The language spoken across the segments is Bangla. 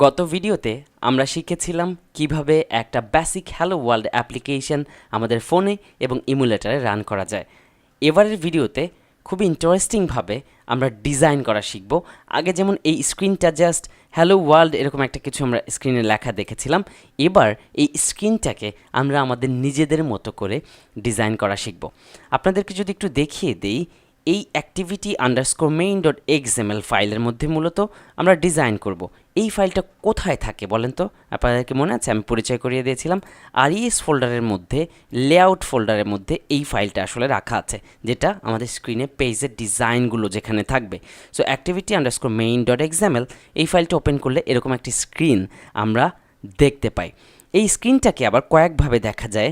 গত ভিডিওতে আমরা শিখেছিলাম কিভাবে একটা বেসিক হ্যালো ওয়ার্ল্ড অ্যাপ্লিকেশন আমাদের ফোনে এবং ইমুলেটরে রান করা যায়। এবারের ভিডিওতে খুব ইন্টারেস্টিংভাবে আমরা ডিজাইন করা শিখব। আগে যেমন এই স্ক্রিনটা জাস্ট হ্যালো ওয়ার্ল্ড এরকম একটা কিছু আমরা স্ক্রিনে লেখা দেখেছিলাম, এবার এই স্ক্রিনটাকে আমরা আমাদের নিজেদের মতো করে ডিজাইন করা শিখব। আপনাদেরকে যদি একটু দেখিয়ে দিই, এই activity_main.xml ফাইলের মধ্যে মূলত আমরা ডিজাইন করব। এই ফাইলটা কোথায় থাকে বলেন তো? আপনাদেরকে মনে আছে আমি পরিচয় করিয়ে দিয়েছিলাম, RES ফোল্ডারের মধ্যে, লেআউট ফোল্ডারের মধ্যে এই ফাইলটা আসলে রাখা আছে, যেটা আমাদের স্ক্রিনে পেজের ডিজাইনগুলো যেখানে থাকবে। সো activity_main.xml এই ফাইলটা ওপেন করলে এরকম একটি স্ক্রিন আমরা দেখতে পাই। এই স্ক্রিনটাকে আবার কয়েকভাবে দেখা যায়।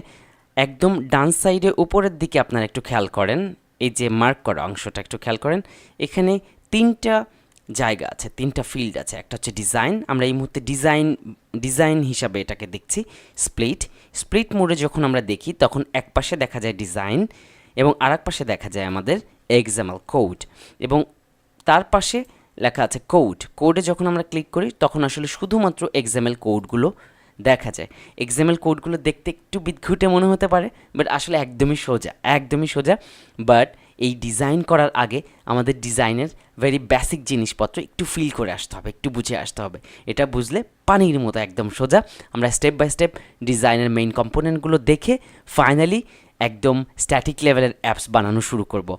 একদম ডান সাইডে উপরের দিকে আপনারা একটু খেয়াল করেন, এই যে মার্ক করা অংশটা একটু খেয়াল করেন, এখানে তিনটা জায়গা আছে, তিনটা ফিল্ড আছে। একটা হচ্ছে ডিজাইন, আমরা এই মুহূর্তে ডিজাইন হিসাবে এটাকে দেখছি। স্প্লিট মোডে যখন আমরা দেখি তখন এক পাশে দেখা যায় ডিজাইন এবং আর এক পাশে দেখা যায় আমাদের এক্সাম্পল কোড, এবং তার পাশে লেখা আছে কোডে যখন আমরা ক্লিক করি তখন আসলে শুধুমাত্র এক্সাম্পল কোডগুলো দেখা যায়। এক্সাম্পল কোডগুলো দেখতে একটু বিদঘুটে মনে হতে পারে, বাট আসলে একদমই সোজা। বাট এই ডিজাইন করার আগে আমাদের ডিজাইনের ভেরি বেসিক জিনিসপত্র একটু ফিল করে আসতে হবে, একটু বুঝে আসতে হবে। এটা বুঝলে পানির মতো একদম সোজা আমরা স্টেপ বাই স্টেপ ডিজাইনের মেইন কম্পোনেন্টগুলো দেখে ফাইনালি একদম স্ট্যাটিক লেভেলের অ্যাপস বানানো শুরু করব।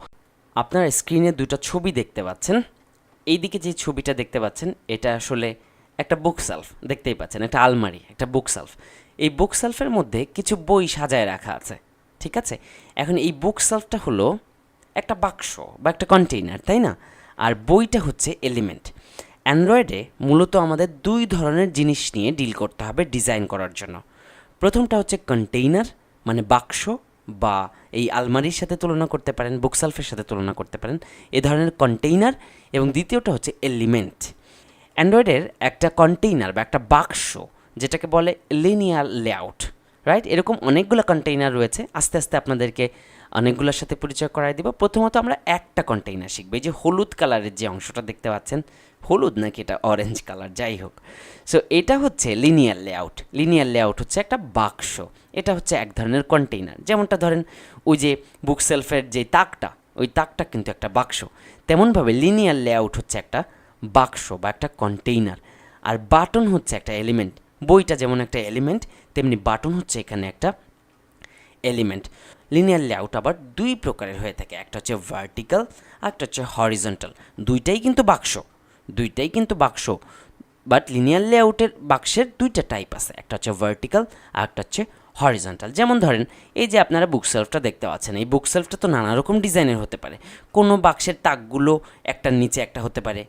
আপনার স্ক্রিনে দুটো ছবি দেখতে পাচ্ছেন। এইদিকে যে ছবিটা দেখতে পাচ্ছেন এটা আসলে একটা বুক সেলফ, দেখতেই পাচ্ছেন, একটা আলমারি, একটা বুক সেলফ। এই বুক সেলফের মধ্যে কিছু বই সাজায় রাখা আছে, ঠিক আছে? এখন এই বুক সেলফটা হলো একটা বাক্স বা একটা কন্টেইনার, তাই না? আর বইটা হচ্ছে এলিমেন্ট। অ্যান্ড্রয়েডে মূলত আমাদের দুই ধরনের জিনিস নিয়ে ডিল করতে হবে ডিজাইন করার জন্য। প্রথমটা হচ্ছে কন্টেইনার, মানে বাক্স বা এই আলমারির সাথে তুলনা করতে পারেন, বুক সেলফের সাথে তুলনা করতে পারেন, এ ধরনের কন্টেইনার। এবং দ্বিতীয়টা হচ্ছে এলিমেন্ট। অ্যান্ড্রয়েডের একটা কন্টেইনার বা একটা বাক্স, যেটাকে বলে লিনিয়ার লেআউট, রাইট? এরকম অনেকগুলো কন্টেইনার রয়েছে, আস্তে আস্তে আপনাদেরকে অনেকগুলোর সাথে পরিচয় করাই দিব। প্রথমত আমরা একটা কন্টেইনার শিখব। এই যে হলুদ কালারের যে অংশটা দেখতে পাচ্ছেন, হলুদ নাকি এটা অরেঞ্জ কালার, যাই হোক। সো এটা হচ্ছে লিনিয়ার লেআউট হচ্ছে একটা বাক্স, এটা হচ্ছে এক ধরনের কন্টেইনার। যেমনটা ধরেন ওই যে বুক সেলফের যে তাকটা, ওই তাকটা কিন্তু একটা বাক্স। তেমনভাবে লিনিয়ার লেআউট হচ্ছে একটা বাক্স বা একটা কন্টেইনার। আর বাটন হচ্ছে একটা এলিমেন্ট। বইটা যেমন একটা এলিমেন্ট, তেমনি বাটন হচ্ছে এখানে একটা এলিমেন্ট। লিনিয়ার লেআউট আবার দুই প্রকারের হয়ে থাকে, একটা হচ্ছে ভার্টিক্যাল আর একটা হচ্ছে হরিজন্টাল। দুইটাই কিন্তু বাক্স, বাট লিনিয়ার লেআউটের বাক্সের দুইটা টাইপ আছে, একটা হচ্ছে ভার্টিক্যাল আর একটা হচ্ছে হরিজন্টাল। যেমন ধরেন এই যে আপনারা বুক সেলফটা দেখতে পাচ্ছেন, এই বুক সেলফটা তো নানা রকম ডিজাইনের হতে পারে। কোনো বাক্সের তাকগুলো একটার নিচে একটা হতে পারে,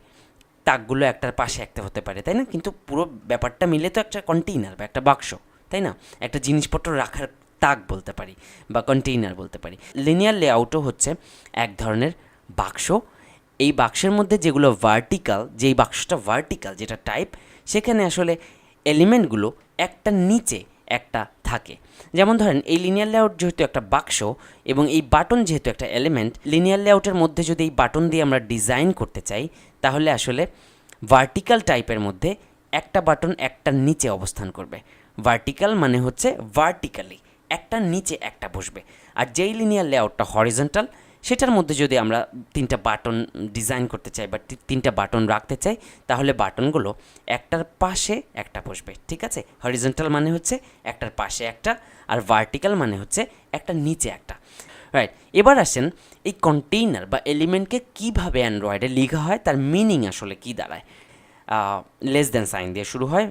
তাকগুলো একটার পাশে একটা হতে পারে, তাই না? কিন্তু পুরো ব্যাপারটা মিলে তো একটা কন্টেইনার বা একটা বাক্স, তাই না? একটা জিনিসপত্র রাখার তাক বলতে পারি বা কন্টেইনার বলতে পারি। লিনিয়ার লেআউটও হচ্ছে এক ধরনের বাক্স। এই বাক্সের মধ্যে যেগুলো ভার্টিক্যাল, যেই বাক্সটা ভার্টিক্যাল যেটা টাইপ, সেখানে আসলে এলিমেন্টগুলো একটার নিচে একটা থাকে। যেমন ধরেন এই লিনিয়ার লেআউট যেহেতু একটা বাক্স এবং এই বাটন যেহেতু একটা এলিমেন্ট, লিনিয়ার লেআউটের মধ্যে যদি এই বাটন দিয়ে আমরা ডিজাইন করতে চাই, তাহলে আসলে ভার্টিক্যাল টাইপের মধ্যে একটা বাটন একটার নিচে অবস্থান করবে। ভার্টিক্যাল মানে হচ্ছে ভার্টিক্যালি একটার নিচে একটা বসবে। আর যেই লিনিয়ার লেআউটটা হরিজন্টাল, সেটার মধ্যে যদি আমরা তিনটা বাটন ডিজাইন করতে চাই বা তিনটা বাটন রাখতে চাই, তাহলে বাটনগুলো একটার পাশে একটা বসবে, ঠিক আছে? হরিজন্টাল মানে হচ্ছে একটার পাশে একটা, আর ভার্টিক্যাল মানে হচ্ছে একটা নিচে একটা, রাইট? এবার আসেন এই কন্টেইনার বা এলিমেন্টকে কীভাবে অ্যান্ড্রয়েডে লেখা হয়, তার মিনিং আসলে কী দাঁড়ায়। লেস দ্যান সাইন দিয়ে শুরু হয়,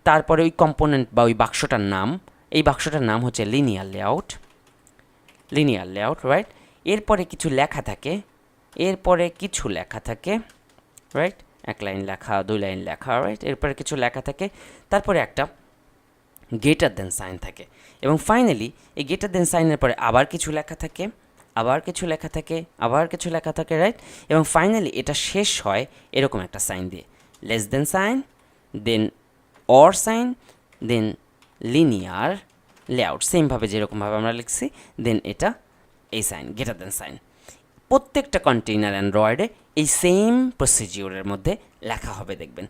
তারপরে ওই কম্পোনেন্ট বা ওই বাক্সটার নাম, এই বাক্সটার নাম হচ্ছে লিনিয়ার লেআউট, রাইট? এরপরে কিছু লেখা থাকে, রাইট? এক লাইন লেখা, দুই লাইন লেখা, রাইট? এরপরে কিছু লেখা থাকে, তারপরে একটা গ্রেটার দেন সাইন থাকে, এবং ফাইনালি এই গ্রেটার দেন সাইনের পরে আবার কিছু লেখা থাকে, রাইট? এবং ফাইনালি এটা শেষ হয় এরকম একটা সাইন দিয়ে, less than sign, then or sign, then linear layout. সেমভাবে যেরকমভাবে আমরা লিখছি, দেন এটা এই সাইন, গ্রেটার দেন সাইন। প্রত্যেকটা কন্টেইনার অ্যান্ড্রয়েডে এই সেম প্রসিজিওরের মধ্যে লেখা হবে, দেখবেন।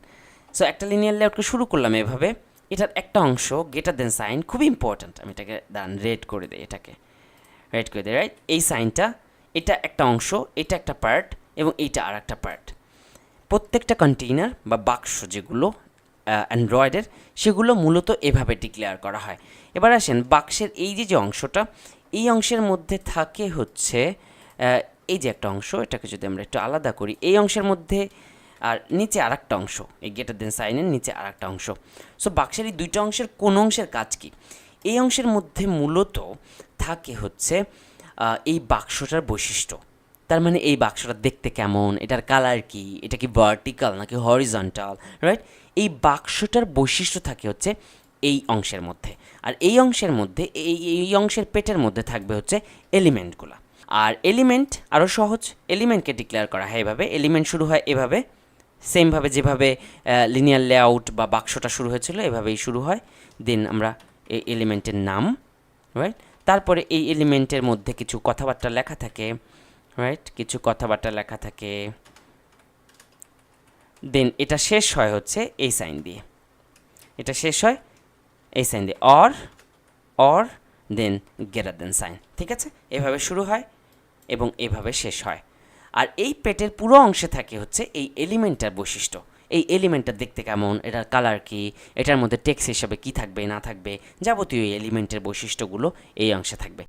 সো একটা লিনিয়ার লেআউটকে শুরু করলাম এভাবে, এটার একটা অংশ গ্রেটার দেন সাইন খুবই ইম্পর্ট্যান্ট, আমি এটাকে দাঁড়ান রেড করে দিই, এটাকে রেড করে দিই, রাইট? এই সাইনটা, এটা একটা অংশ, এটা একটা পার্ট এবং এইটা আর একটা পার্ট। প্রত্যেকটা কন্টেইনার বা বাক্স যেগুলো অ্যান্ড্রয়েডের, সেগুলো মূলত এভাবে ডিক্লেয়ার করা হয়। এবার আসেন বাক্সের এই যে অংশটা, এই অংশের মধ্যে থাকে হচ্ছে এই যে একটা অংশ, এটাকে যদি আমরা একটু আলাদা করি, এই অংশের মধ্যে আর নিচে আর একটা অংশ, এই গ্রেটার দেন সাইনের নিচে আর একটা অংশ। সো বাক্সের এই দুইটা অংশের কোন অংশের কাজ কি? এই অংশের মধ্যে মূলত থাকে হচ্ছে এই বাক্সটার বৈশিষ্ট্য। তার মানে এই বাক্সটা দেখতে কেমন, এটার কালার কি, এটা কি ভার্টিক্যাল নাকি হরিজন্টাল, রাইট? এই বাক্সটার বৈশিষ্ট্য থাকে হচ্ছে এই অংশের মধ্যে। আর এই অংশের মধ্যে এই অংশের পেটের মধ্যে থাকবে হচ্ছে এলিমেন্টগুলো। আর এলিমেন্ট আরও সহজ, এলিমেন্টকে ডিক্লেয়ার করা হয় এভাবে, এলিমেন্ট শুরু হয় এভাবে, সেমভাবে যেভাবে লিনিয়ার লেআউট বা বাক্সটা শুরু হয়েছিল এভাবেই শুরু হয়। দেন আমরা এই এলিমেন্টের নাম, রাইট? তারপরে এই এলিমেন্টের মধ্যে কিছু কথাবার্তা লেখা থাকে, রাইট? কিছু কথাবার্তা লেখা থাকে। দেন এটা শেষ হয় হচ্ছে এই সাইন দিয়ে, এটা শেষ হয় এই সাইন দিয়ে, or then greater than sign, ঠিক আছে? এভাবে শুরু হয় এবং এভাবে শেষ হয়। আর এই পেটের পুরো অংশে থাকে হচ্ছে এই এলিমেন্টটার বৈশিষ্ট্য। এই এলিমেন্টটা দেখতে কেমন, এটার কালার কি, এটার মধ্যে টেক্সট হিসাবে কি থাকবে না থাকবে, যাবতীয় এই এলিমেন্টের বৈশিষ্ট্যগুলো এই অংশে থাকবে।